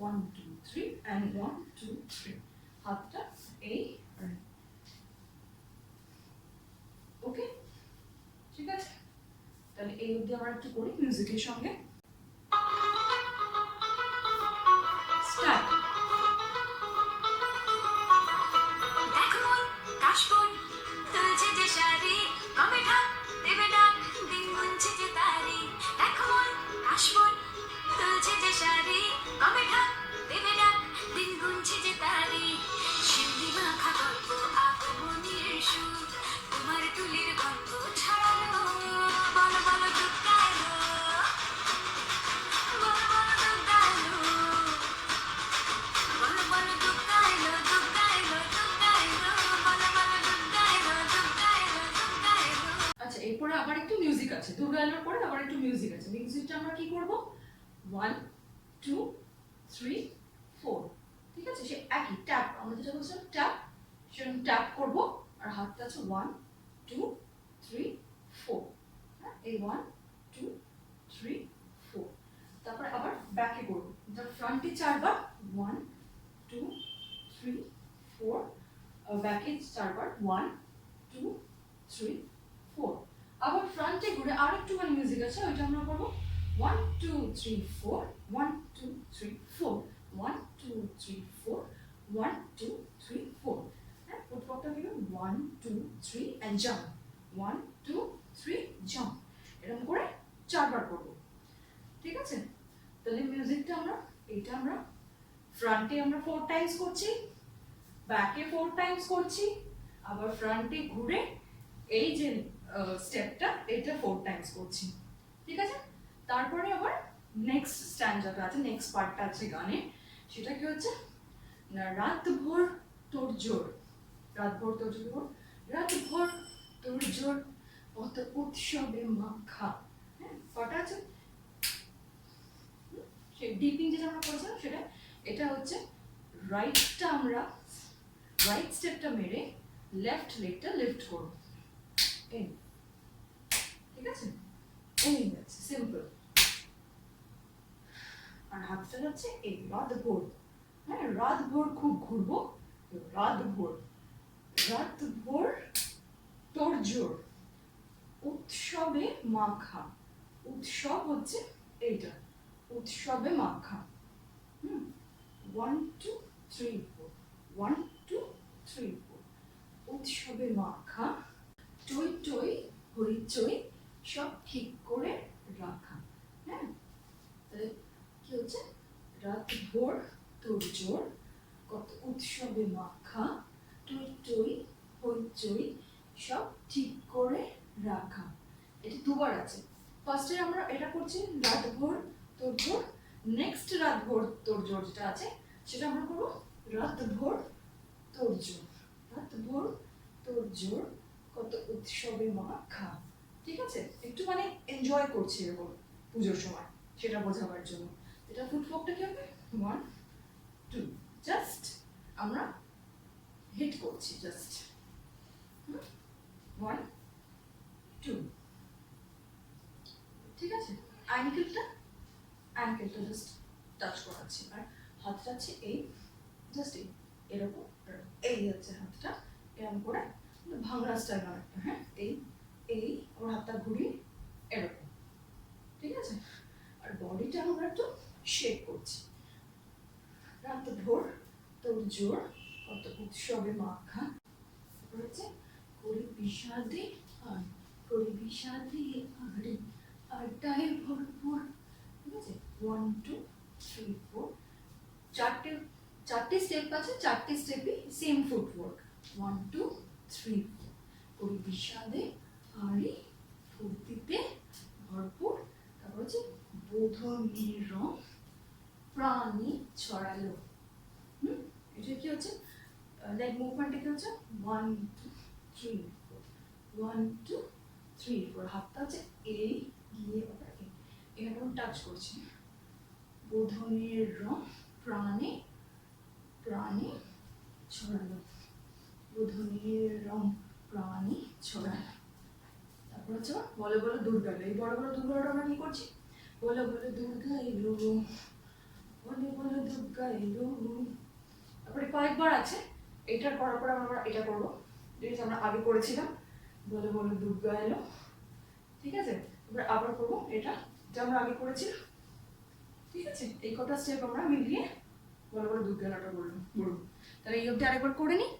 1 2 3 and 1 2 3 হাতটা এই ওকে ঠিক আছে তাহলে এই অবধি আমরা একটু করি মিউজিকের সঙ্গে স্টার্ট এরপরে আবার একটু মিউজিক আছে দুর্গা এলোর পরে আবার একটু মিউজিক আছে মিউজিকটা আমরা কি করব 1 2 3 4 ঠিক আছে সে একই ট্যাপ আমরা যেটা বলছিলাম ট্যাপ সেরকম ট্যাপ করব আর হাতটা আছে 1 2 3 4 হ্যাঁ এই 1 2 3 4 তারপরে আবার ব্যাকে করব এটা ফ্রন্টে চারবার 1 2 3 4 ব্যাকে চারবার 1 2 3 4 আবার ফ্রন্টে ঘুরে আরেকটুখানি মিউজিক আছে ওইটা আমরা করব 1 2 3 4 1 2 3 4 1 2 3 4 1 2 3 4 হ্যাঁ ফুটওয়ার্কটা কি 1 2 3 and jump 1 2 3 jump এরকম করে চারবার করব ঠিক আছে তাহলে মিউজিকটা আমরা এটা আমরা ফ্রন্টে আমরা 4 টাইমস করছি ব্যাকে 4 টাইমস করছি আবার ফ্রন্টে ঘুরে এই যে স্টেপটা এটা 4 টাইমস করছি ঠিক আছে তারপরে আবার নেক্সট স্ট্যান্ডাটা আছে নেক্সট পার্টটা আছে গানে সেটা কি হচ্ছে না রাত ভোর তোর জোর রাত ভোর তোর জোর রাত ভোর তোর জোর কত উৎসবে মাখা হ্যাঁ কটা আছে সেই ডিপিং যেটা আমরা করেছিলাম সেটা এটা হচ্ছে রাইটটা আমরা রাইট স্টেপটা মেরে লেফট লেগটা লিফট করব এই ঠিক আছে এই আছে সিম্পল আর হাতটা যাচ্ছে এই রাত ভোর হ্যাঁ রাত ভোর খুব ঘুরবো রাত ভোর তোর জোর উৎসবে মাখা উৎসব হচ্ছে এইটা উৎসবে মাখা 1 2 3 4 1 2 3 4 উৎসবে মাখা টই টই হইচই সব ঠিক করে রাখা হ্যাঁ তাহলে কি হচ্ছে রাত ভোর তোর জোর কত উৎসবে মাখা টই টই হইচই সব ঠিক করে রাখা এটা দুবার আছে ফার্স্টে আমরা এটা করছি রাত ভোর তোর জোর নেক্সট রাত ভোর তোর জোর যেটা আছে সেটা আমরা করব রাত ভোর তোর জোর রাত ভোর তোর জোর কত উৎসবে মাখা ঠিক আছে একটু মানে এনজয় করছি এরকম পুজোর সময় সেটা বোঝাবার জন্য এটা ফুটওয়ার্কটা কি হবে 1 2 জাস্ট আমরা হিট করছি জাস্ট 1 2 ঠিক আছে অ্যাঙ্কেলটা জাস্ট টাচ করাচ্ছি আর হাতটা আছে এই জাস্ট এরকম এই হচ্ছে হাতটা এরকম করে ভাঙড়া স্টাইল একটা হ্যাঁ এই ওর হাতটা ঘুরিয়ে এরকম ঠিক আছে আর বডিটা আমরা একটু শেক করছি রাত ভোর তোর জোর কত উৎসবে মাখা হচ্ছে করি বিষাদে আরে আড্ডায় ভরপুর ঠিক আছে 1 2 3 4 চারটে স্টেপ আছে চারটে স্টেপই সেম ফুটওয়ার্ক 1 2 3 4 করি বিষাদে আরে ফুর্তিতে ভরপুর তারপর হচ্ছে বোধনের রং প্রাণী ছড়ালো এটা কি হচ্ছে লেগ মুভমেন্টটা কি হচ্ছে 1 2 3 4 1 2 3 4 হাতটা হচ্ছে এই গিয়ে আবার এখানে আমি টাচ করছি বোধনের রং প্রাণে ছড়ালো বোধনের রং প্রাণে ছড়ালো তারপর হচ্ছে বলো বলো দুর্গা এলো এই বড় বড় দুর্গাটা আমরা কি করছি বলো বলো দুর্গা এলো বলো বলো দুর্গা এলো। তারপরে কয়েকবার আছে, এটার করার পর আমরা এটা করবো, যেটা আমরা আগে করেছিলাম, বলো বলো দুর্গা এলো। ঠিক আছে, এবার আবার করবো এটা, যা আমরা আগে করেছিলাম। ঠিক আছে, এই কটা স্টেপ আমরা মিলিয়ে বলো বলো দুর্গা এলোটা বলবো। তাহলে এই অবধি আরেকবার করে নিই।